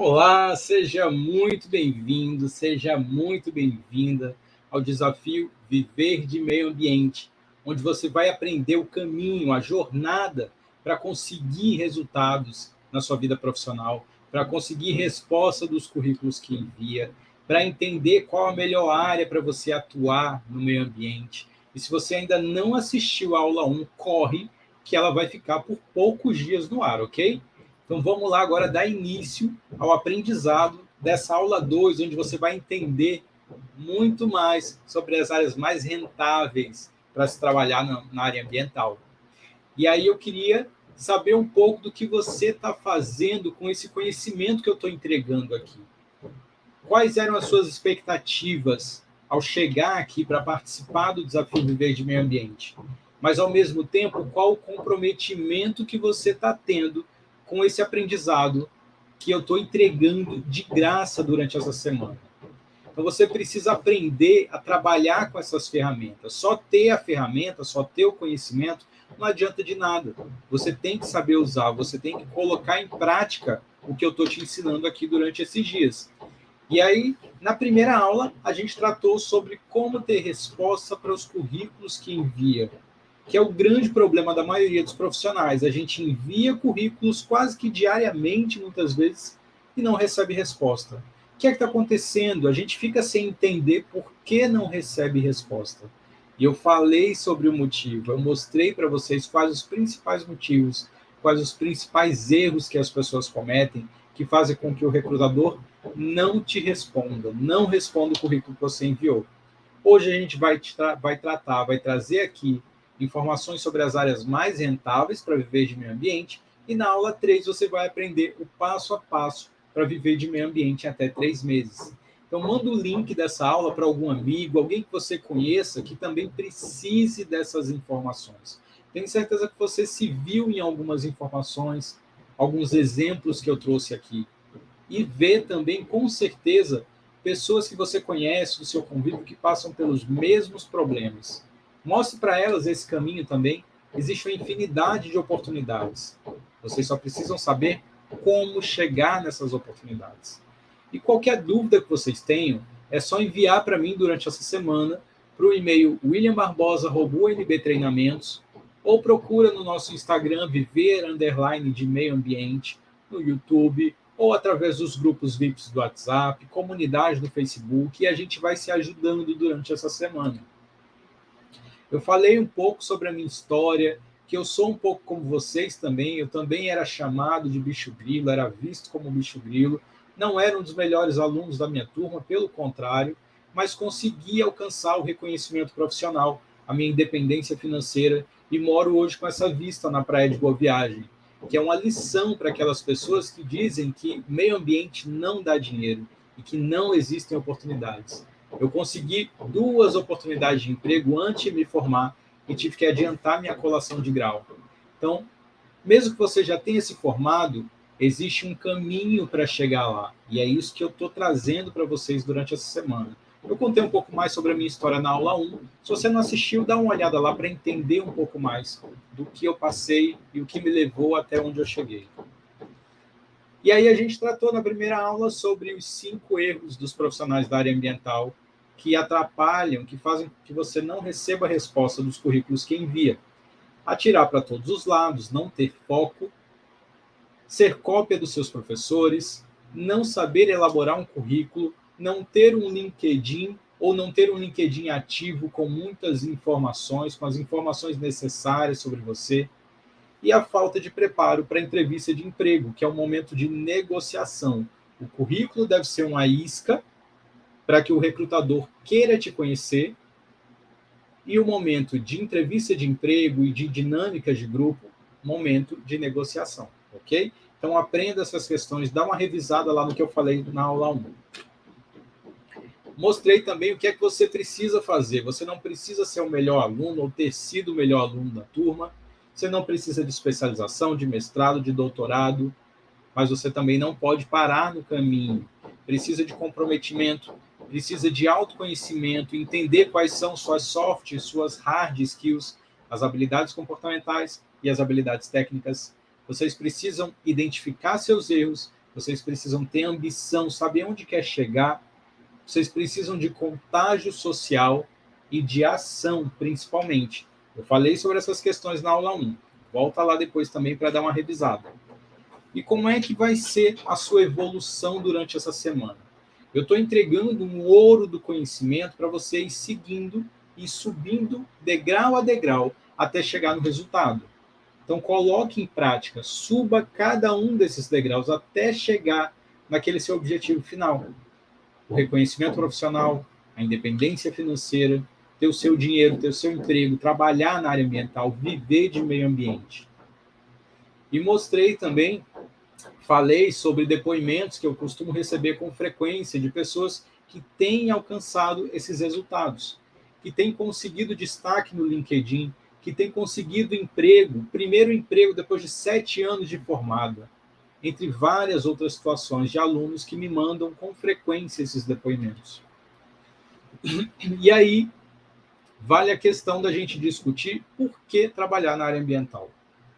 Olá, seja muito bem-vindo, seja muito bem-vinda ao desafio Viver de Meio Ambiente, onde você vai aprender o caminho, a jornada para conseguir resultados na sua vida profissional, para conseguir resposta dos currículos que envia, para entender qual a melhor área para você atuar no meio ambiente. E se você ainda não assistiu a aula 1, corre, que ela vai ficar por poucos dias no ar, ok? Então vamos lá agora dar início ao aprendizado dessa aula 2, onde você vai entender muito mais sobre as áreas mais rentáveis para se trabalhar na área ambiental. E aí eu queria saber um pouco do que você está fazendo com esse conhecimento que eu estou entregando aqui. Quais eram as suas expectativas ao chegar aqui para participar do Desafio Viver de Meio Ambiente? Mas, ao mesmo tempo, qual o comprometimento que você está tendo com esse aprendizado que eu estou entregando de graça durante essa semana? Então, você precisa aprender a trabalhar com essas ferramentas. Só ter a ferramenta, só ter o conhecimento, não adianta de nada. Você tem que saber usar, você tem que colocar em prática o que eu estou te ensinando aqui durante esses dias. E aí, na primeira aula, a gente tratou sobre como ter resposta para os currículos que envia, que é o grande problema da maioria dos profissionais. A gente envia currículos quase que diariamente, muitas vezes, e não recebe resposta. O que é que está acontecendo? A gente fica sem entender por que não recebe resposta. E eu falei sobre o motivo, eu mostrei para vocês quais os principais motivos, quais os principais erros que as pessoas cometem, que fazem com que o recrutador não te responda, não responda o currículo que você enviou. Hoje a gente vai trazer aqui informações sobre as áreas mais rentáveis para viver de meio ambiente, e na aula 3 você vai aprender o passo a passo para viver de meio ambiente em até 3 meses. Então manda o link dessa aula para algum amigo, alguém que você conheça que também precise dessas informações. Tenho certeza que você se viu em algumas informações, alguns exemplos que eu trouxe aqui. E ver também, com certeza, pessoas que você conhece do seu convívio que passam pelos mesmos problemas. Mostre para elas esse caminho também. Existe uma infinidade de oportunidades. Vocês só precisam saber como chegar nessas oportunidades. E qualquer dúvida que vocês tenham, é só enviar para mim durante essa semana para o e-mail williambarbosa@unbtreinamentos, ou procura no nosso Instagram viver_ de meio ambiente, no YouTube, ou através dos grupos VIPs do WhatsApp, comunidade do Facebook, e a gente vai se ajudando durante essa semana. Eu falei um pouco sobre a minha história, que eu sou um pouco como vocês também, eu também era chamado de bicho grilo, era visto como bicho grilo, não era um dos melhores alunos da minha turma, pelo contrário, mas consegui alcançar o reconhecimento profissional, a minha independência financeira, e moro hoje com essa vista na Praia de Boa Viagem, que é uma lição para aquelas pessoas que dizem que meio ambiente não dá dinheiro e que não existem oportunidades. Eu consegui 2 oportunidades de emprego antes de me formar e tive que adiantar minha colação de grau. Então, mesmo que você já tenha se formado, existe um caminho para chegar lá. E é isso que eu estou trazendo para vocês durante essa semana. Eu contei um pouco mais sobre a minha história na aula 1. Se você não assistiu, dá uma olhada lá para entender um pouco mais do que eu passei e o que me levou até onde eu cheguei. E aí a gente tratou na primeira aula sobre os 5 erros dos profissionais da área ambiental que atrapalham, que fazem que você não receba a resposta dos currículos que envia. Atirar para todos os lados, não ter foco, ser cópia dos seus professores, não saber elaborar um currículo, não ter um LinkedIn ou não ter um LinkedIn ativo com muitas informações, com as informações necessárias sobre você, e a falta de preparo para a entrevista de emprego, que é um momento de negociação. O currículo deve ser uma isca para que o recrutador queira te conhecer, e o momento de entrevista de emprego e de dinâmicas de grupo, momento de negociação, ok? Então aprenda essas questões, dá uma revisada lá no que eu falei na aula 1. Mostrei também o que é que você precisa fazer. Você não precisa ser o melhor aluno ou ter sido o melhor aluno da turma. Você não precisa de especialização, de mestrado, de doutorado, mas você também não pode parar no caminho. Precisa de comprometimento, precisa de autoconhecimento, entender quais são suas soft e suas hard skills, as habilidades comportamentais e as habilidades técnicas. Vocês precisam identificar seus erros, vocês precisam ter ambição, saber onde quer chegar, vocês precisam de contágio social e de ação, principalmente. Eu falei sobre essas questões na aula 1. Volta lá depois também para dar uma revisada. E como é que vai ser a sua evolução durante essa semana? Eu estou entregando um ouro do conhecimento para você ir seguindo e subindo degrau a degrau até chegar no resultado. Então, coloque em prática, suba cada um desses degraus até chegar naquele seu objetivo final. O reconhecimento profissional, a independência financeira, ter o seu dinheiro, ter o seu emprego, trabalhar na área ambiental, viver de meio ambiente. E mostrei também, falei sobre depoimentos que eu costumo receber com frequência de pessoas que têm alcançado esses resultados, que têm conseguido destaque no LinkedIn, que têm conseguido emprego, primeiro emprego depois de 7 anos de formada, entre várias outras situações de alunos que me mandam com frequência esses depoimentos. E aí, vale a questão da gente discutir por que trabalhar na área ambiental.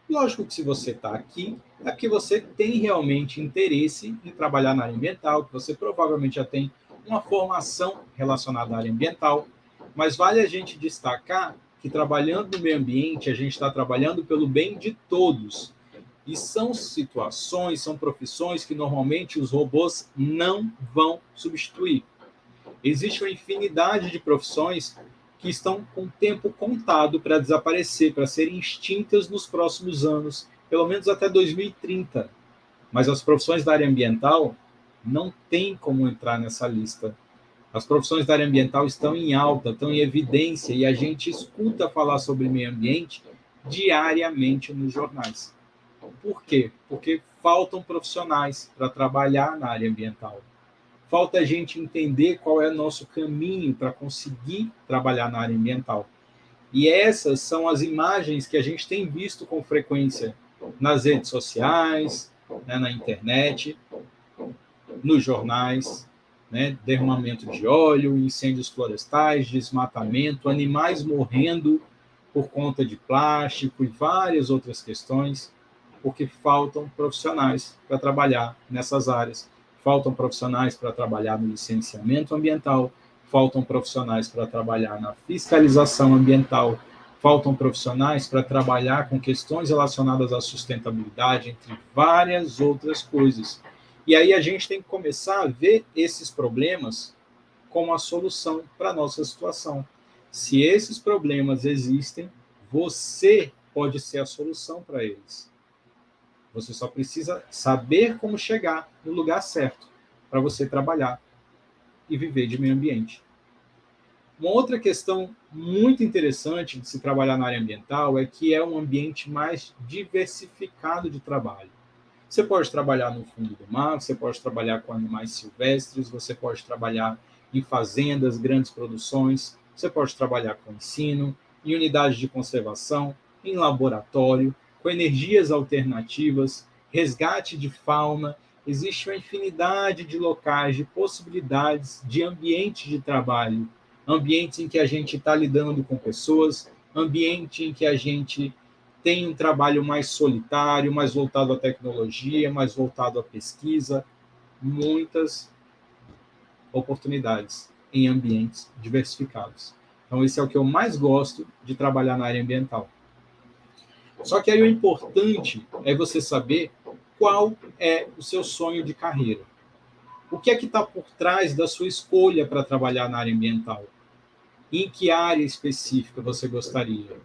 Lógico que se você está aqui, é porque você tem realmente interesse em trabalhar na área ambiental, que você provavelmente já tem uma formação relacionada à área ambiental, mas vale a gente destacar que trabalhando no meio ambiente, a gente está trabalhando pelo bem de todos. E são situações, são profissões que normalmente os robôs não vão substituir. Existe uma infinidade de profissões que estão com tempo contado para desaparecer, para serem extintas nos próximos anos, pelo menos até 2030. Mas as profissões da área ambiental não tem como entrar nessa lista. As profissões da área ambiental estão em alta, estão em evidência, e a gente escuta falar sobre meio ambiente diariamente nos jornais. Por quê? Porque faltam profissionais para trabalhar na área ambiental. Falta a gente entender qual é o nosso caminho para conseguir trabalhar na área ambiental. E essas são as imagens que a gente tem visto com frequência nas redes sociais, né, na internet, nos jornais, né, derramamento de óleo, incêndios florestais, desmatamento, animais morrendo por conta de plástico e várias outras questões, porque faltam profissionais para trabalhar nessas áreas. Faltam profissionais para trabalhar no licenciamento ambiental, faltam profissionais para trabalhar na fiscalização ambiental, faltam profissionais para trabalhar com questões relacionadas à sustentabilidade, entre várias outras coisas. E aí a gente tem que começar a ver esses problemas como a solução para a nossa situação. Se esses problemas existem, você pode ser a solução para eles. Você só precisa saber como chegar no lugar certo para você trabalhar e viver de meio ambiente. Uma outra questão muito interessante de se trabalhar na área ambiental é que é um ambiente mais diversificado de trabalho. Você pode trabalhar no fundo do mar, você pode trabalhar com animais silvestres, você pode trabalhar em fazendas, grandes produções, você pode trabalhar com ensino, em unidades de conservação, em laboratório, com energias alternativas, resgate de fauna. Existe uma infinidade de locais, de possibilidades, de ambiente de trabalho, ambientes em que a gente está lidando com pessoas, ambiente em que a gente tem um trabalho mais solitário, mais voltado à tecnologia, mais voltado à pesquisa, muitas oportunidades em ambientes diversificados. Então, esse é o que eu mais gosto de trabalhar na área ambiental. Só que aí o importante é você saber qual é o seu sonho de carreira. O que é que está por trás da sua escolha para trabalhar na área ambiental? Em que área específica você gostaria?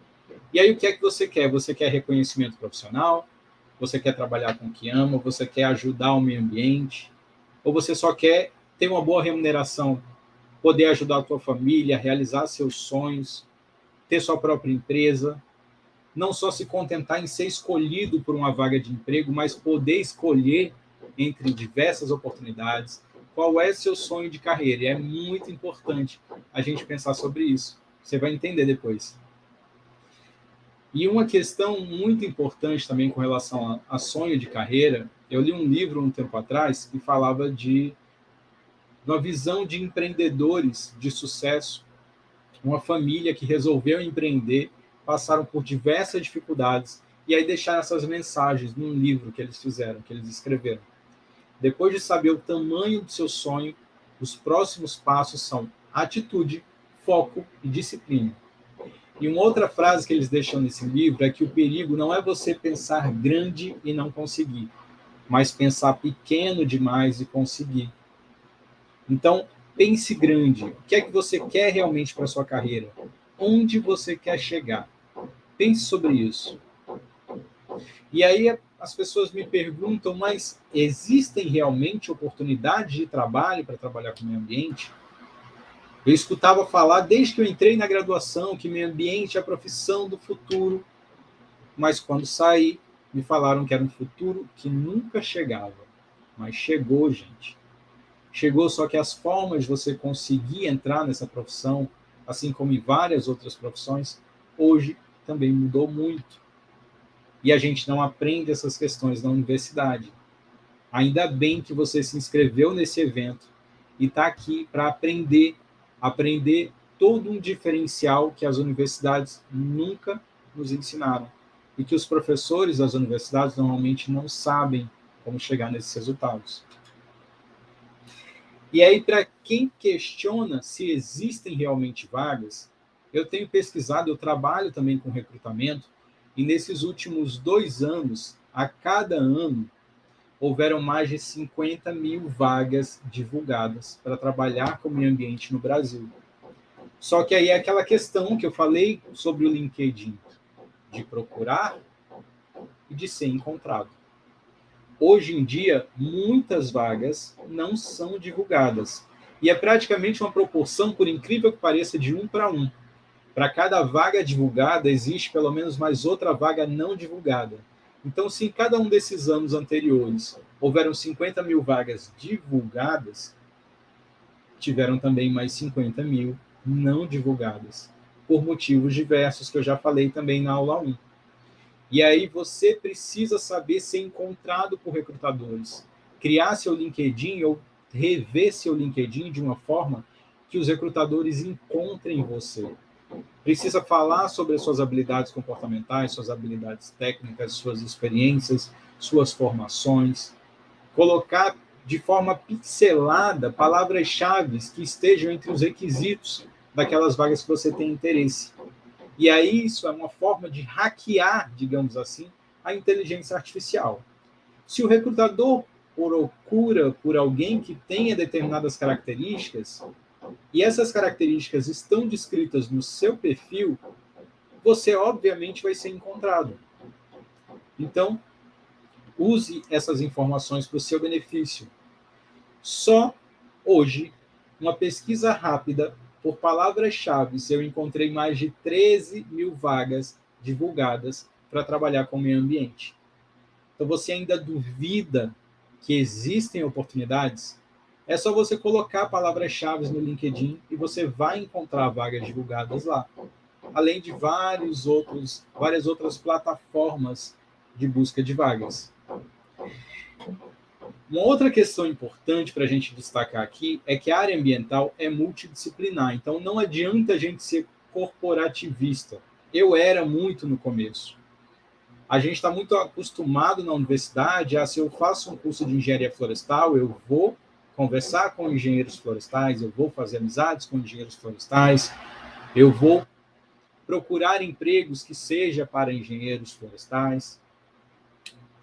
E aí, o que é que você quer? Você quer reconhecimento profissional? Você quer trabalhar com o que ama? Você quer ajudar o meio ambiente? Ou você só quer ter uma boa remuneração, poder ajudar a tua família, realizar seus sonhos, ter sua própria empresa, não só se contentar em ser escolhido por uma vaga de emprego, mas poder escolher entre diversas oportunidades qual é seu sonho de carreira. E é muito importante a gente pensar sobre isso. Você vai entender depois. E uma questão muito importante também com relação a sonho de carreira, eu li um livro um tempo atrás que falava de uma visão de empreendedores de sucesso, uma família que resolveu empreender, passaram por diversas dificuldades, e aí deixaram essas mensagens num livro que eles fizeram, que eles escreveram. Depois de saber o tamanho do seu sonho, os próximos passos são atitude, foco e disciplina. E uma outra frase que eles deixam nesse livro é que o perigo não é você pensar grande e não conseguir, mas pensar pequeno demais e conseguir. Então, pense grande. O que é que você quer realmente para a sua carreira? Onde você quer chegar? Pense sobre isso. E aí as pessoas me perguntam, mas existem realmente oportunidades de trabalho para trabalhar com o meio ambiente? Eu escutava falar, desde que eu entrei na graduação, que meio ambiente é a profissão do futuro, mas quando saí, me falaram que era um futuro que nunca chegava. Mas chegou, gente. Chegou, só que as formas de você conseguir entrar nessa profissão, assim como em várias outras profissões, hoje também mudou muito. E a gente não aprende essas questões na universidade. Ainda bem que você se inscreveu nesse evento e está aqui para aprender todo um diferencial que as universidades nunca nos ensinaram e que os professores das universidades normalmente não sabem como chegar nesses resultados. E aí, para quem questiona se existem realmente vagas, eu tenho pesquisado, eu trabalho também com recrutamento, e nesses últimos 2 anos, a cada ano, houveram mais de 50 mil vagas divulgadas para trabalhar com o meio ambiente no Brasil. Só que aí é aquela questão que eu falei sobre o LinkedIn, de procurar e de ser encontrado. Hoje em dia, muitas vagas não são divulgadas. E é praticamente uma proporção, por incrível que pareça, de 1 para 1. Para cada vaga divulgada, existe pelo menos mais outra vaga não divulgada. Então, se em cada um desses anos anteriores houveram 50 mil vagas divulgadas, tiveram também mais 50 mil não divulgadas, por motivos diversos que eu já falei também na aula 1. E aí você precisa saber ser encontrado por recrutadores, criar seu LinkedIn ou rever seu LinkedIn de uma forma que os recrutadores encontrem você. Precisa falar sobre as suas habilidades comportamentais, suas habilidades técnicas, suas experiências, suas formações. Colocar de forma pincelada palavras-chave que estejam entre os requisitos daquelas vagas que você tem interesse. E aí isso é uma forma de hackear, digamos assim, a inteligência artificial. Se o recrutador procura por alguém que tenha determinadas características, e essas características estão descritas no seu perfil, você obviamente vai ser encontrado. Então, use essas informações para o seu benefício. Só hoje, uma pesquisa rápida por palavras-chave, eu encontrei mais de 13 mil vagas divulgadas para trabalhar com o meio ambiente. Então, você ainda duvida que existem oportunidades? É só você colocar palavras-chave no LinkedIn e você vai encontrar vagas divulgadas lá. Além de várias outras plataformas de busca de vagas. Uma outra questão importante para a gente destacar aqui é que a área ambiental é multidisciplinar, então não adianta a gente ser corporativista. Eu era muito no começo. A gente está muito acostumado na universidade a, se eu faço um curso de engenharia florestal, eu vou conversar com engenheiros florestais, eu vou fazer amizades com engenheiros florestais, eu vou procurar empregos que seja para engenheiros florestais.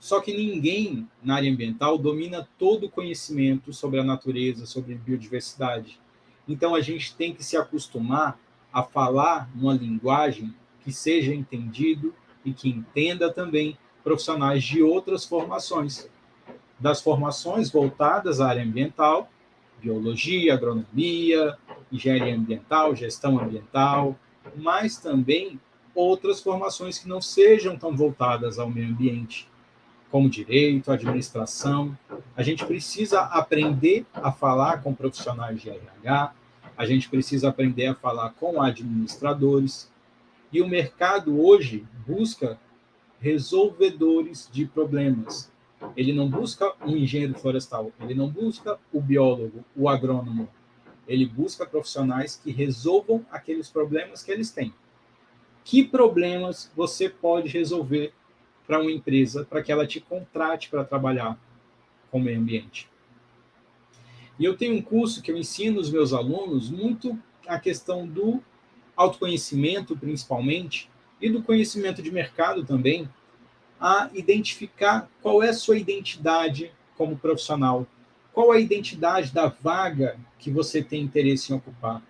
Só que ninguém na área ambiental domina todo o conhecimento sobre a natureza, sobre biodiversidade. Então a gente tem que se acostumar a falar uma linguagem que seja entendido e que entenda também profissionais de outras formações, das formações voltadas à área ambiental, biologia, agronomia, engenharia ambiental, gestão ambiental, mas também outras formações que não sejam tão voltadas ao meio ambiente, como direito, administração. A gente precisa aprender a falar com profissionais de RH, a gente precisa aprender a falar com administradores, e o mercado hoje busca resolvedores de problemas. Ele não busca um engenheiro florestal, ele não busca o biólogo, o agrônomo. Ele busca profissionais que resolvam aqueles problemas que eles têm. Que problemas você pode resolver para uma empresa, para que ela te contrate para trabalhar com o meio ambiente. E eu tenho um curso que eu ensino os meus alunos muito a questão do autoconhecimento, principalmente, e do conhecimento de mercado também, a identificar qual é a sua identidade como profissional, qual a identidade da vaga que você tem interesse em ocupar,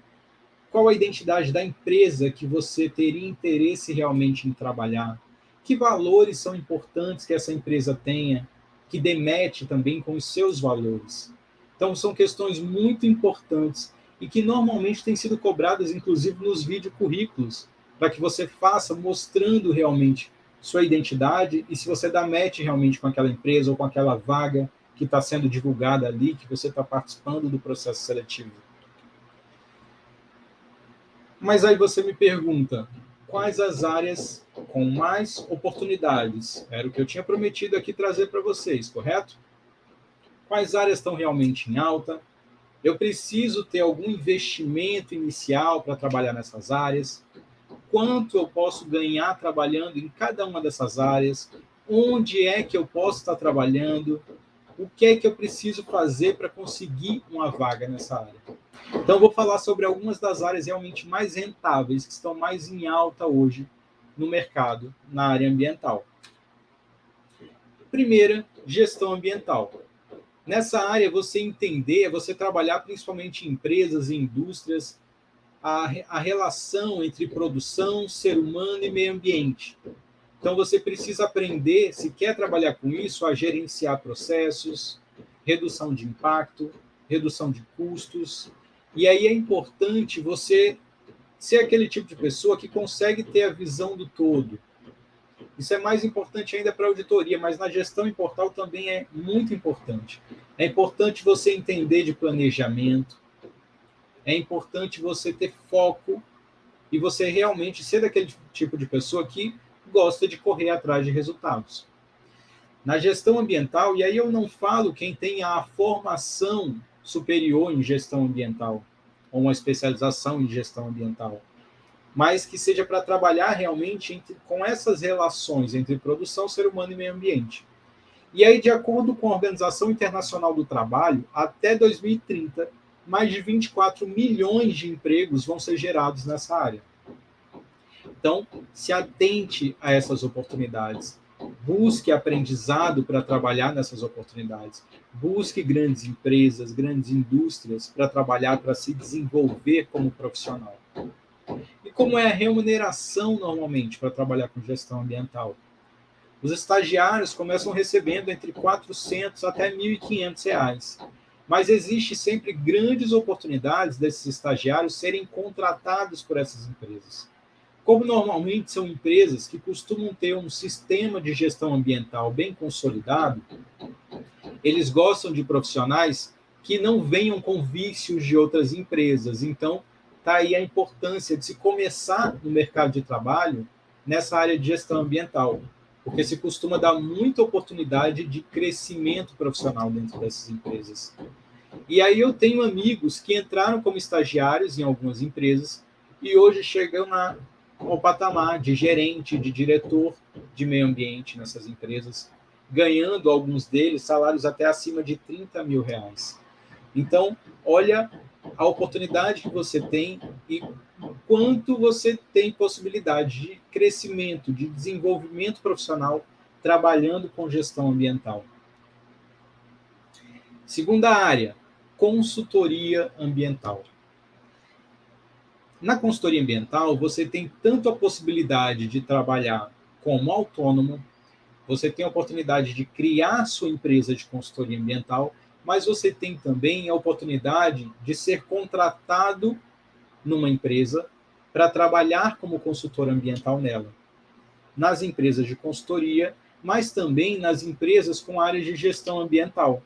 qual a identidade da empresa que você teria interesse realmente em trabalhar, que valores são importantes que essa empresa tenha, que demete também com os seus valores. Então, são questões muito importantes e que normalmente têm sido cobradas, inclusive, nos videocurrículos, para que você faça mostrando realmente sua identidade e se você dá match realmente com aquela empresa ou com aquela vaga que está sendo divulgada ali, que você está participando do processo seletivo. Mas aí você me pergunta, quais as áreas com mais oportunidades? Era o que eu tinha prometido aqui trazer para vocês, correto? Quais áreas estão realmente em alta? Eu preciso ter algum investimento inicial para trabalhar nessas áreas? Quanto eu posso ganhar trabalhando em cada uma dessas áreas? Onde é que eu posso estar trabalhando? O que é que eu preciso fazer para conseguir uma vaga nessa área? Então, eu vou falar sobre algumas das áreas realmente mais rentáveis, que estão mais em alta hoje no mercado, na área ambiental. Primeira, gestão ambiental. Nessa área, você entender, você trabalhar principalmente em empresas e indústrias, a relação entre produção, ser humano e meio ambiente. Então, você precisa aprender, se quer trabalhar com isso, a gerenciar processos, redução de impacto, redução de custos. E aí é importante você ser aquele tipo de pessoa que consegue ter a visão do todo. Isso é mais importante ainda para a auditoria, mas na gestão em portal também é muito importante. É importante você entender de planejamento, é importante você ter foco e você realmente ser daquele tipo de pessoa que gosta de correr atrás de resultados. Na gestão ambiental, e aí eu não falo quem tem a formação superior em gestão ambiental, ou uma especialização em gestão ambiental, mas que seja para trabalhar realmente com essas relações entre produção, ser humano e meio ambiente. E aí, de acordo com a Organização Internacional do Trabalho, até 2030, mais de 24 milhões de empregos vão ser gerados nessa área. Então, se atente a essas oportunidades. Busque aprendizado para trabalhar nessas oportunidades. Busque grandes empresas, grandes indústrias para trabalhar, para se desenvolver como profissional. E como é a remuneração normalmente para trabalhar com gestão ambiental? Os estagiários começam recebendo entre R$ 400 até R$ 1.500. Mas existe sempre grandes oportunidades desses estagiários serem contratados por essas empresas. Como normalmente são empresas que costumam ter um sistema de gestão ambiental bem consolidado, eles gostam de profissionais que não venham com vícios de outras empresas. Então, está aí a importância de se começar no mercado de trabalho nessa área de gestão ambiental, porque se costuma dar muita oportunidade de crescimento profissional dentro dessas empresas. E aí eu tenho amigos que entraram como estagiários em algumas empresas e hoje chegam ao patamar de gerente, de diretor de meio ambiente nessas empresas, ganhando alguns deles salários até acima de R$ 30 mil. Então, olha a oportunidade que você tem e quanto você tem possibilidade de crescimento, de desenvolvimento profissional trabalhando com gestão ambiental. Segunda área, consultoria ambiental. Na consultoria ambiental, você tem tanto a possibilidade de trabalhar como autônomo, você tem a oportunidade de criar sua empresa de consultoria ambiental, mas você tem também a oportunidade de ser contratado numa empresa para trabalhar como consultor ambiental nela. Nas empresas de consultoria, mas também nas empresas com áreas de gestão ambiental,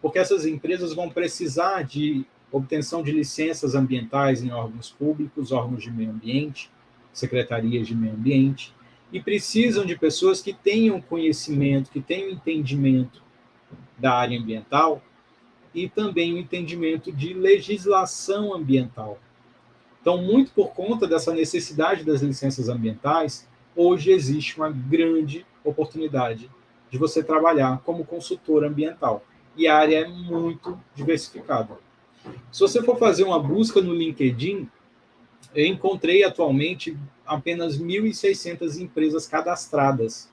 porque essas empresas vão precisar de obtenção de licenças ambientais em órgãos públicos, órgãos de meio ambiente, secretarias de meio ambiente, e precisam de pessoas que tenham conhecimento, que tenham entendimento da área ambiental e também o entendimento de legislação ambiental. Então, muito por conta dessa necessidade das licenças ambientais, hoje existe uma grande oportunidade de você trabalhar como consultor ambiental. e a área é muito diversificada. Se você for fazer uma busca no LinkedIn, eu encontrei atualmente apenas 1.600 empresas cadastradas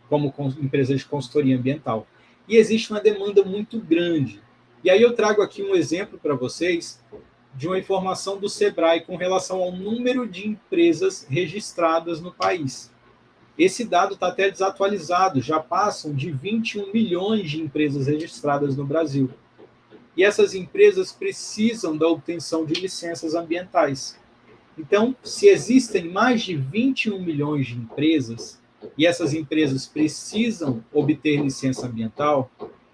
como empresas de consultoria ambiental. E existe uma demanda muito grande. E aí eu trago aqui um exemplo para vocês de uma informação do Sebrae com relação ao número de empresas registradas no país. Esse dado está até desatualizado, já passam de 21 milhões de empresas registradas no Brasil. E essas empresas precisam da obtenção de licenças ambientais. Então, se existem mais de 21 milhões de empresas, e essas empresas precisam obter licença ambiental,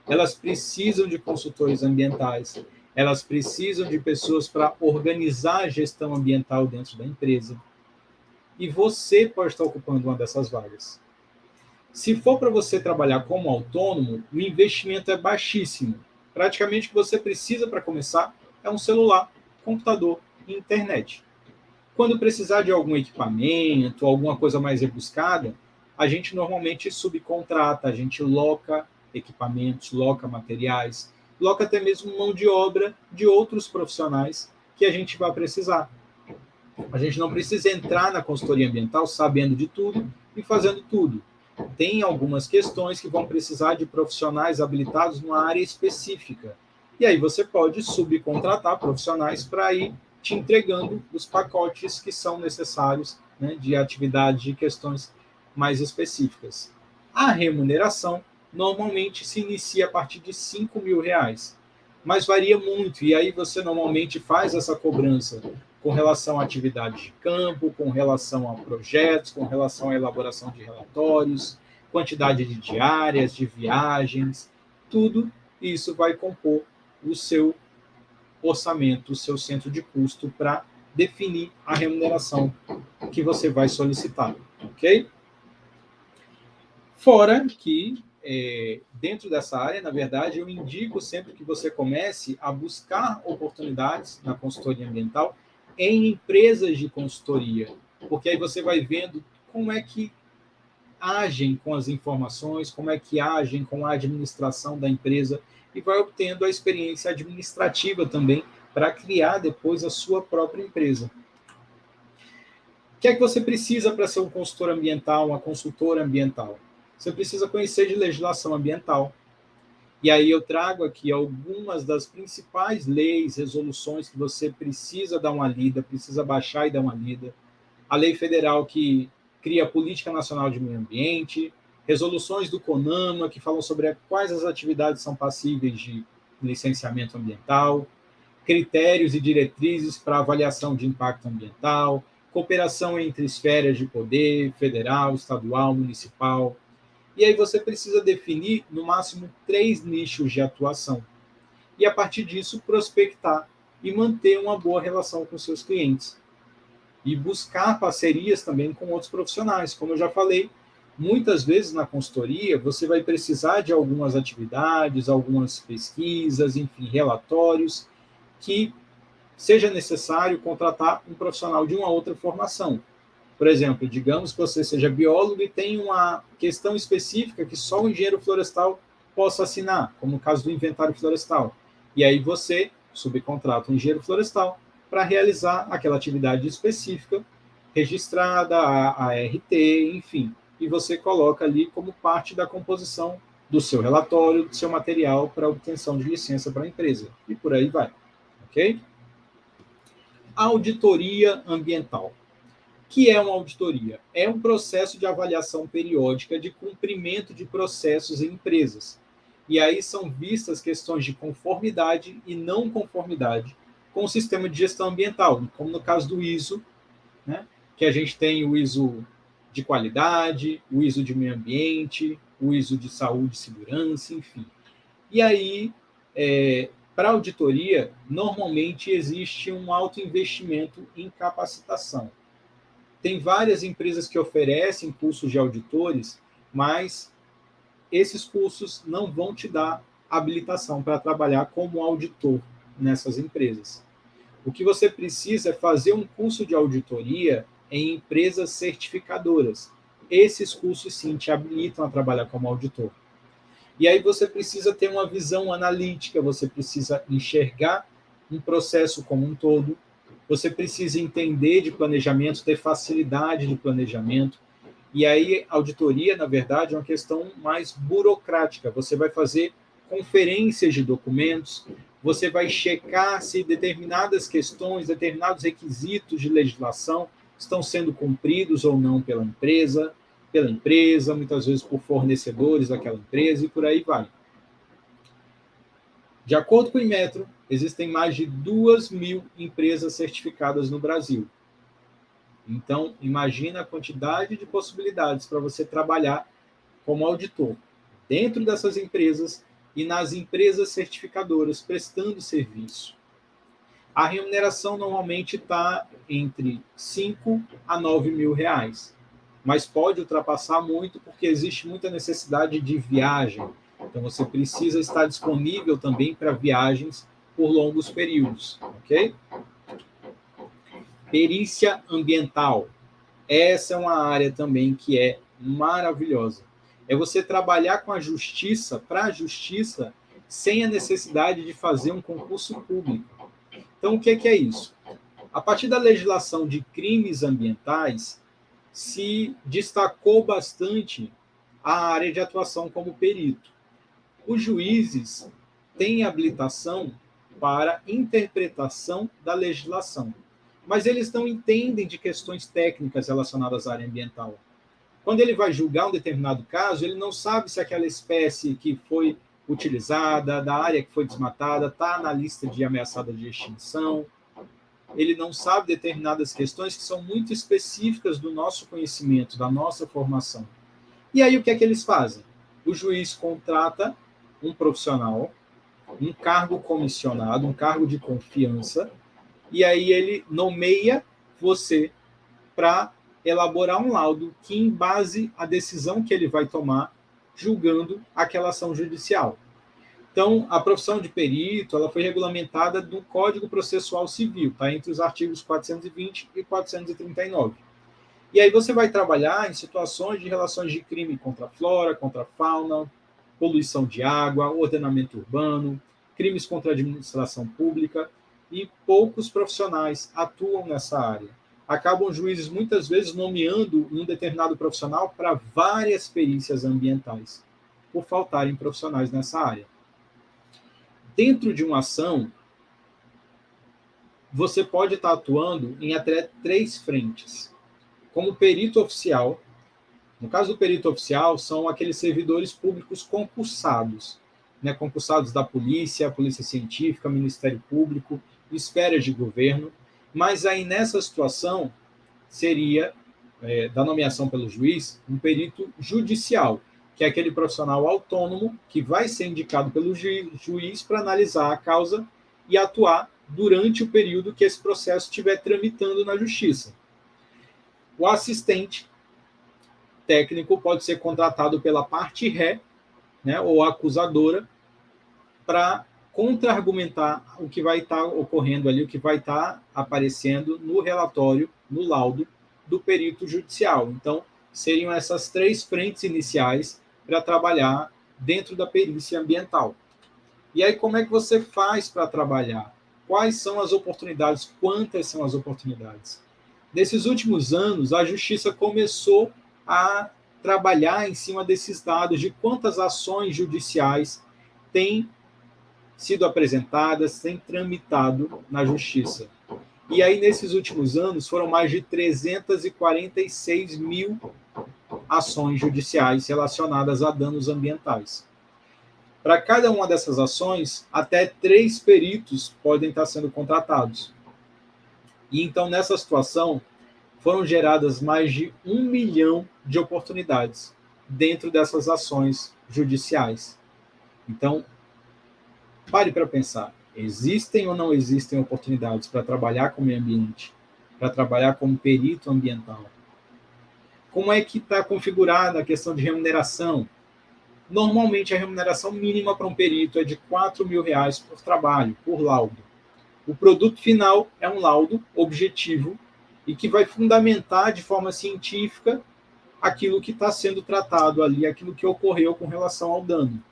elas precisam de consultores ambientais, elas precisam de pessoas para organizar a gestão ambiental dentro da empresa. E você pode estar ocupando uma dessas vagas. Se for para você trabalhar como autônomo, o investimento é baixíssimo. Praticamente o que você precisa para começar é um celular, computador e internet. Quando precisar de algum equipamento, alguma coisa mais rebuscada, a gente normalmente subcontrata, a gente loca equipamentos, loca materiais, loca até mesmo mão de obra de outros profissionais que a gente vai precisar. A gente não precisa entrar na consultoria ambiental sabendo de tudo e fazendo tudo. Tem algumas questões que vão precisar de profissionais habilitados numa área específica. E aí você pode subcontratar profissionais para ir te entregando os pacotes que são necessários, né, de atividade, de questões mais específicas. A remuneração normalmente se inicia a partir de R$ 5.000, mas varia muito, e aí você normalmente faz essa cobrança com relação a atividades de campo, com relação a projetos, com relação à elaboração de relatórios, quantidade de diárias, de viagens, tudo isso vai compor o seu orçamento, o seu centro de custo para definir a remuneração que você vai solicitar, ok? Fora que, dentro dessa área, na verdade, eu indico sempre que você comece a buscar oportunidades na consultoria ambiental em empresas de consultoria, porque aí você vai vendo como é que agem com as informações, como é que agem com a administração da empresa e vai obtendo a experiência administrativa também para criar depois a sua própria empresa. O que é que você precisa para ser um consultor ambiental, uma consultora ambiental? Você precisa conhecer de legislação ambiental. E aí eu trago aqui algumas das principais leis, resoluções que você precisa dar uma lida, precisa baixar e dar uma lida. A lei federal que cria a Política Nacional de Meio Ambiente, resoluções do CONAMA que falam sobre quais as atividades são passíveis de licenciamento ambiental, critérios e diretrizes para avaliação de impacto ambiental, cooperação entre esferas de poder, federal, estadual, municipal. E aí você precisa definir, no máximo, 3 nichos de atuação. E, a partir disso, prospectar e manter uma boa relação com seus clientes. E buscar parcerias também com outros profissionais. Como eu já falei, muitas vezes na consultoria você vai precisar de algumas atividades, algumas pesquisas, enfim, relatórios, que seja necessário contratar um profissional de uma outra formação. Por exemplo, digamos que você seja biólogo e tem uma questão específica que só o engenheiro florestal possa assinar, como o caso do inventário florestal. E aí você subcontrata um engenheiro florestal para realizar aquela atividade específica, registrada, a RT, enfim. E você coloca ali como parte da composição do seu relatório, do seu material para obtenção de licença para a empresa. E por aí vai. Ok? Auditoria ambiental. O que é uma auditoria? É um processo de avaliação periódica de cumprimento de processos em empresas. E aí são vistas questões de conformidade e não conformidade com o sistema de gestão ambiental, como no caso do ISO, né? Que a gente tem o ISO de qualidade, o ISO de meio ambiente, o ISO de saúde e segurança, enfim. E aí, para auditoria, normalmente existe um alto investimento em capacitação. Tem várias empresas que oferecem cursos de auditores, mas esses cursos não vão te dar habilitação para trabalhar como auditor nessas empresas. O que você precisa é fazer um curso de auditoria em empresas certificadoras. Esses cursos, sim, te habilitam a trabalhar como auditor. E aí você precisa ter uma visão analítica, você precisa enxergar um processo como um todo, você precisa entender de planejamento, ter facilidade de planejamento. E aí, auditoria, na verdade, é uma questão mais burocrática. Você vai fazer conferências de documentos, você vai checar se determinadas questões, determinados requisitos de legislação estão sendo cumpridos ou não pela empresa, muitas vezes por fornecedores daquela empresa e por aí vai. De acordo com o Inmetro, existem mais de 2.000 empresas certificadas no Brasil. Então, imagina a quantidade de possibilidades para você trabalhar como auditor dentro dessas empresas e nas empresas certificadoras prestando serviço. A remuneração normalmente está entre 5 a 9 mil reais, mas pode ultrapassar muito porque existe muita necessidade de viagem. Então, você precisa estar disponível também para viagens por longos períodos, ok? Perícia ambiental. Essa é uma área também que é maravilhosa. É você trabalhar com a justiça, para a justiça, sem a necessidade de fazer um concurso público. Então, o que é isso? A partir da legislação de crimes ambientais, se destacou bastante a área de atuação como perito. Os juízes têm habilitação para interpretação da legislação, mas eles não entendem de questões técnicas relacionadas à área ambiental. Quando ele vai julgar um determinado caso, ele não sabe se aquela espécie que foi utilizada, da área que foi desmatada, está na lista de ameaçada de extinção. Ele não sabe determinadas questões que são muito específicas do nosso conhecimento, da nossa formação. E aí o que é que eles fazem? O juiz contrata um profissional, um cargo comissionado, um cargo de confiança, e aí ele nomeia você para elaborar um laudo que embase a decisão que ele vai tomar julgando aquela ação judicial. Então, a profissão de perito ela foi regulamentada no Código Processual Civil, tá? Entre os artigos 420 e 439. E aí você vai trabalhar em situações de relações de crime contra a flora, contra a fauna, poluição de água, ordenamento urbano, crimes contra a administração pública, e poucos profissionais atuam nessa área. Acabam juízes muitas vezes nomeando um determinado profissional para várias perícias ambientais, por faltarem profissionais nessa área. Dentro de uma ação, você pode estar atuando em até 3 frentes. Como perito oficial, no caso do perito oficial, são aqueles servidores públicos concursados, né, concursados da polícia, polícia científica, Ministério Público, esferas de governo, mas aí nessa situação seria, da nomeação pelo juiz, um perito judicial, que é aquele profissional autônomo que vai ser indicado pelo juiz para analisar a causa e atuar durante o período que esse processo estiver tramitando na justiça. O assistente técnico pode ser contratado pela parte ré, né, ou acusadora, para contra-argumentar o que vai estar ocorrendo ali, o que vai estar aparecendo no relatório, no laudo do perito judicial. Então, seriam essas 3 frentes iniciais para trabalhar dentro da perícia ambiental. E aí, como é que você faz para trabalhar? Quais são as oportunidades? Quantas são as oportunidades? Nesses últimos anos, a Justiça começou a trabalhar em cima desses dados de quantas ações judiciais têm sido apresentadas, têm tramitado na Justiça. E aí, nesses últimos anos, foram mais de 346 mil ações judiciais relacionadas a danos ambientais. Para cada uma dessas ações, até 3 peritos podem estar sendo contratados. E então, nessa situação, foram geradas mais de 1 milhão de oportunidades dentro dessas ações judiciais. Então, pare para pensar. Existem ou não existem oportunidades para trabalhar com o meio ambiente, para trabalhar como perito ambiental? Como é que está configurada a questão de remuneração? Normalmente, a remuneração mínima para um perito é de R$ 4.000 por trabalho, por laudo. O produto final é um laudo objetivo e que vai fundamentar de forma científica aquilo que está sendo tratado ali, aquilo que ocorreu com relação ao dano.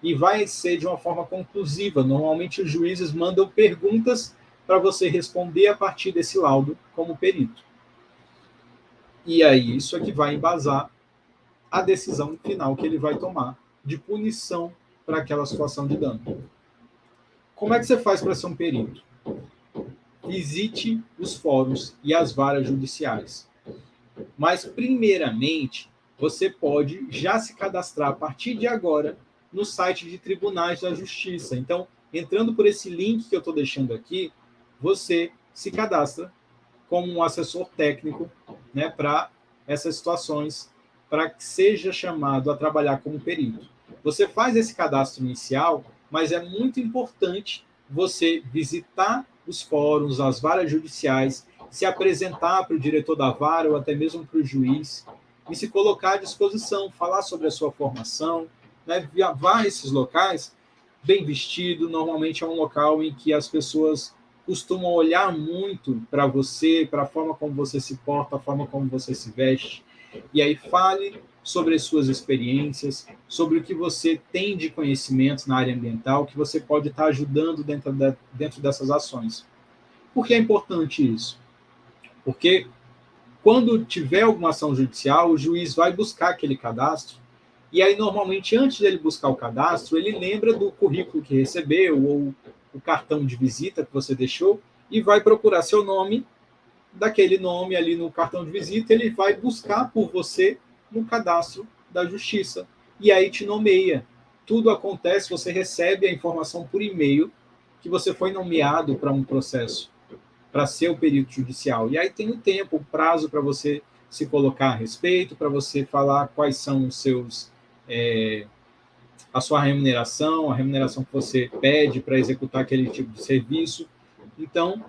e vai ser de uma forma conclusiva. Normalmente, os juízes mandam perguntas para você responder a partir desse laudo como perito. E aí, isso é que vai embasar a decisão final que ele vai tomar de punição para aquela situação de dano. Como é que você faz para ser um perito? Visite os fóruns e as varas judiciais. Mas, primeiramente, você pode já se cadastrar a partir de agora no site de Tribunais da Justiça. Então, entrando por esse link que eu estou deixando aqui, você se cadastra como um assessor técnico, né, para essas situações, para que seja chamado a trabalhar como perito. Você faz esse cadastro inicial, mas é muito importante você visitar os fóruns, as varas judiciais, se apresentar para o diretor da vara ou até mesmo para o juiz e se colocar à disposição, falar sobre a sua formação, né? Vá a esses locais bem vestido. Normalmente é um local em que as pessoas costumam olhar muito para você, para a forma como você se porta, a forma como você se veste, e aí fale sobre as suas experiências, sobre o que você tem de conhecimento na área ambiental, que você pode estar ajudando dentro dessas ações. Por que é importante isso? Porque quando tiver alguma ação judicial, o juiz vai buscar aquele cadastro, e aí, normalmente, antes dele buscar o cadastro, ele lembra do currículo que recebeu, ou o cartão de visita que você deixou, e vai procurar seu nome, daquele nome ali no cartão de visita, ele vai buscar por você no cadastro da Justiça, e aí te nomeia. Tudo acontece, você recebe a informação por e-mail que você foi nomeado para um processo, para ser o perito judicial. E aí tem o tempo, o prazo para você se colocar a respeito, para você falar quais são os seus... a sua remuneração, a remuneração que você pede para executar aquele tipo de serviço. Então,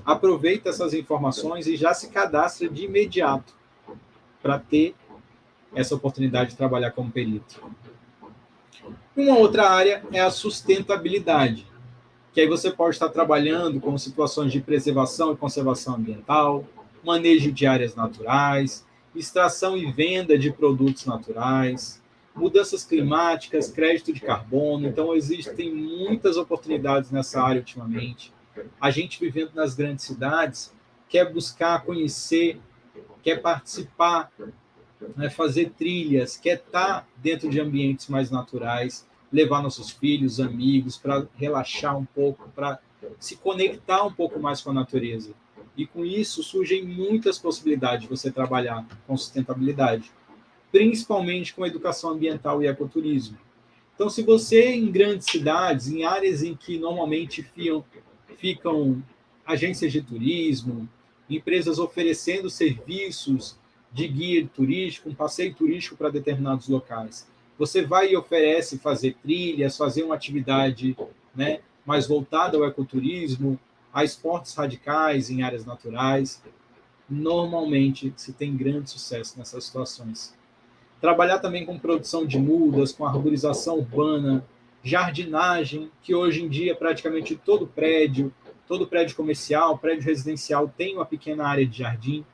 aproveita essas informações e já se cadastra de imediato para ter essa oportunidade de trabalhar como perito. Uma outra área é a sustentabilidade, que aí você pode estar trabalhando com situações de preservação e conservação ambiental, manejo de áreas naturais, extração e venda de produtos naturais, mudanças climáticas, crédito de carbono. Então, existem muitas oportunidades nessa área ultimamente. A gente vivendo nas grandes cidades quer buscar conhecer, quer participar, né, fazer trilhas, quer estar dentro de ambientes mais naturais, levar nossos filhos, amigos, para relaxar um pouco, para se conectar um pouco mais com a natureza. E com isso surgem muitas possibilidades de você trabalhar com sustentabilidade, principalmente com educação ambiental e ecoturismo. Então, se você em grandes cidades, em áreas em que normalmente ficam agências de turismo, empresas oferecendo serviços de guia turístico, um passeio turístico para determinados locais, você vai e oferece fazer trilhas, fazer uma atividade, né, mais voltada ao ecoturismo, a esportes radicais em áreas naturais. Normalmente se tem grande sucesso nessas situações. Trabalhar também com produção de mudas, com arborização urbana, jardinagem, que hoje em dia praticamente todo prédio comercial, prédio residencial tem uma pequena área de jardim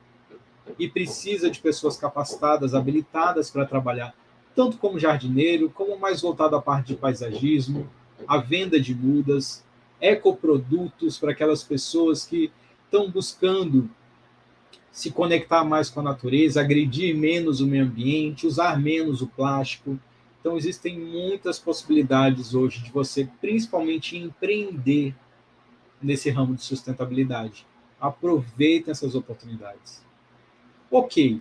e precisa de pessoas capacitadas, habilitadas para trabalhar, tanto como jardineiro, como mais voltado à parte de paisagismo, a venda de mudas, ecoprodutos para aquelas pessoas que estão buscando se conectar mais com a natureza, agredir menos o meio ambiente, usar menos o plástico. Então, existem muitas possibilidades hoje de você, principalmente, empreender nesse ramo de sustentabilidade. Aproveitem essas oportunidades. Ok,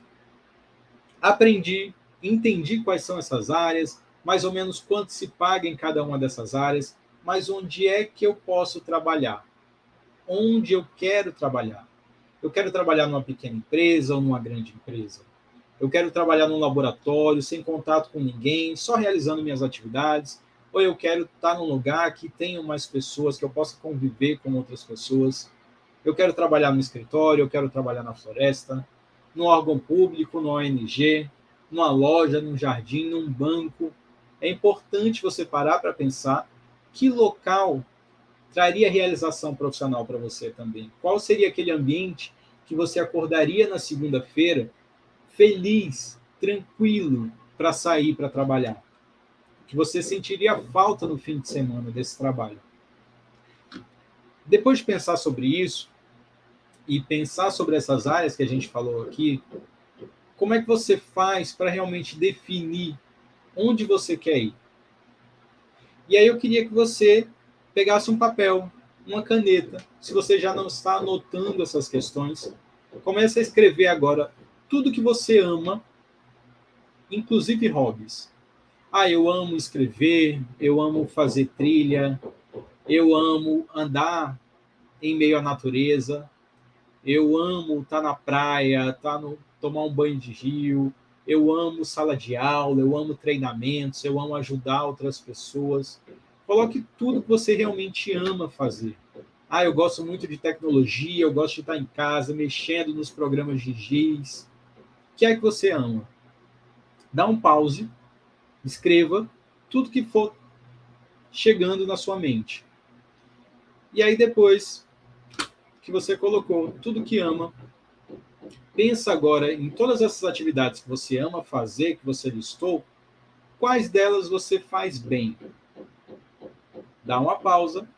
aprendi, entendi quais são essas áreas, mais ou menos quanto se paga em cada uma dessas áreas, mas onde é que eu posso trabalhar? Onde eu quero trabalhar? Eu quero trabalhar numa pequena empresa ou numa grande empresa? Eu quero trabalhar num laboratório, sem contato com ninguém, só realizando minhas atividades? Ou eu quero estar num lugar que tenha mais pessoas, que eu possa conviver com outras pessoas? Eu quero trabalhar no escritório, eu quero trabalhar na floresta, num órgão público, numa ONG, numa loja, num jardim, num banco. É importante você parar para pensar que local traria realização profissional para você também. Qual seria aquele ambiente que você acordaria na segunda-feira feliz, tranquilo, para sair para trabalhar? que você sentiria falta no fim de semana desse trabalho. Depois de pensar sobre isso e pensar sobre essas áreas que a gente falou aqui, como é que você faz para realmente definir onde você quer ir? E aí eu queria que você pegasse um papel, uma caneta. Se você já não está anotando essas questões, comece a escrever agora tudo que você ama, inclusive hobbies. Eu amo escrever, eu amo fazer trilha, eu amo andar em meio à natureza, eu amo estar na praia, tomar um banho de rio, eu amo sala de aula, eu amo treinamentos, eu amo ajudar outras pessoas. Coloque tudo que você realmente ama fazer. Eu gosto muito de tecnologia, eu gosto de estar em casa, mexendo nos programas de giz. O que é que você ama? Dá um pause, escreva tudo que for chegando na sua mente. E aí depois que você colocou tudo que ama, pensa agora em todas essas atividades que você ama fazer, que você listou, quais delas você faz bem? Dá uma pausa.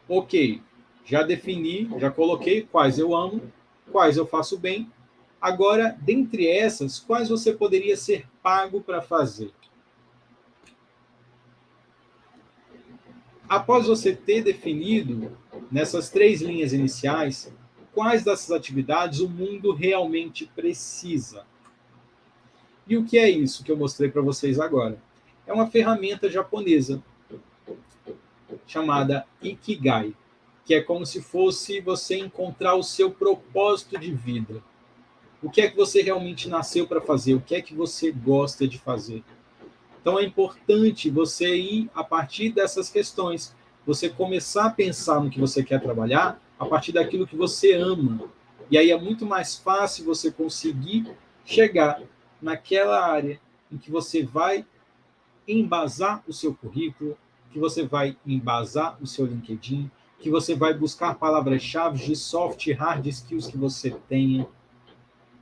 Ok, já defini, já coloquei quais eu amo, quais eu faço bem. Agora, dentre essas, quais você poderia ser pago para fazer? Após você ter definido, nessas 3 linhas iniciais, quais dessas atividades o mundo realmente precisa. E o que é isso que eu mostrei para vocês agora? É uma ferramenta japonesa chamada Ikigai, que é como se fosse você encontrar o seu propósito de vida. O que é que você realmente nasceu para fazer? O que é que você gosta de fazer? Então é importante você ir a partir dessas questões, você começar a pensar no que você quer trabalhar a partir daquilo que você ama. E aí é muito mais fácil você conseguir chegar naquela área em que você vai embasar o seu currículo, que você vai embasar o seu LinkedIn, que você vai buscar palavras-chave de soft e hard skills que você tenha,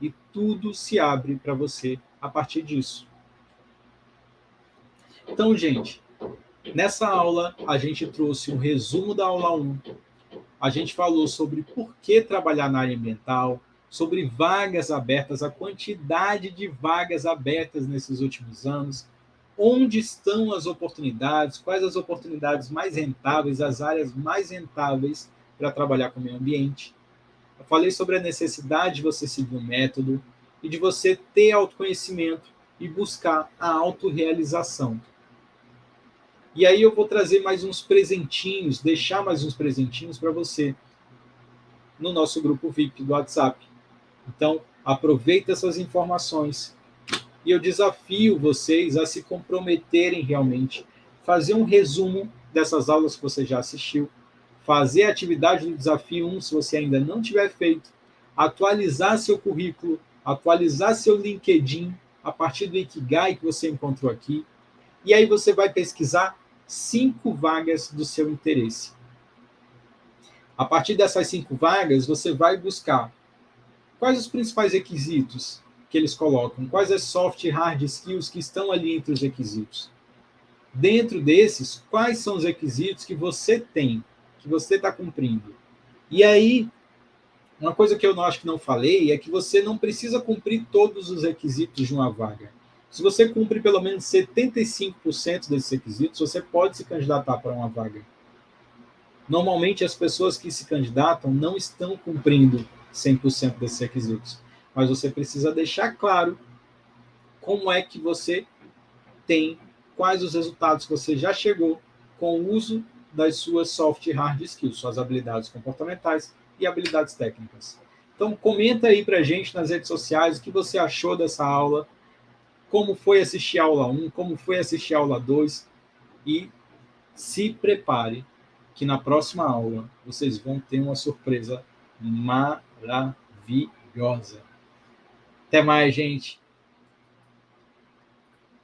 e tudo se abre para você a partir disso. Então, gente, nessa aula a gente trouxe um resumo da aula 1, a gente falou sobre por que trabalhar na área ambiental, sobre vagas abertas, a quantidade de vagas abertas nesses últimos anos, onde estão as oportunidades, quais as oportunidades mais rentáveis, as áreas mais rentáveis para trabalhar com o meio ambiente. Eu falei sobre a necessidade de você seguir um método e de você ter autoconhecimento e buscar a autorrealização. E aí eu vou trazer mais uns presentinhos, deixar mais uns presentinhos para você no nosso grupo VIP do WhatsApp. Então, aproveita essas informações e eu desafio vocês a se comprometerem realmente, fazer um resumo dessas aulas que você já assistiu, fazer a atividade do desafio 1, se você ainda não tiver feito, atualizar seu currículo, atualizar seu LinkedIn a partir do Ikigai que você encontrou aqui, e aí você vai pesquisar 5 vagas do seu interesse. A partir dessas 5 vagas, você vai buscar quais os principais requisitos que eles colocam, quais as soft e hard skills que estão ali entre os requisitos. Dentro desses, quais são os requisitos que você tem, que você está cumprindo. E aí, uma coisa que eu acho que não falei é que você não precisa cumprir todos os requisitos de uma vaga. Se você cumpre pelo menos 75% desses requisitos, você pode se candidatar para uma vaga. Normalmente, as pessoas que se candidatam não estão cumprindo 100% desses requisitos, mas você precisa deixar claro como é que você tem, quais os resultados que você já chegou com o uso das suas soft e hard skills, suas habilidades comportamentais e habilidades técnicas. Então, comenta aí para a gente nas redes sociais o que você achou dessa aula, como foi assistir a aula 1, como foi assistir a aula 2, e se prepare que na próxima aula vocês vão ter uma surpresa maravilhosa. Até mais, gente!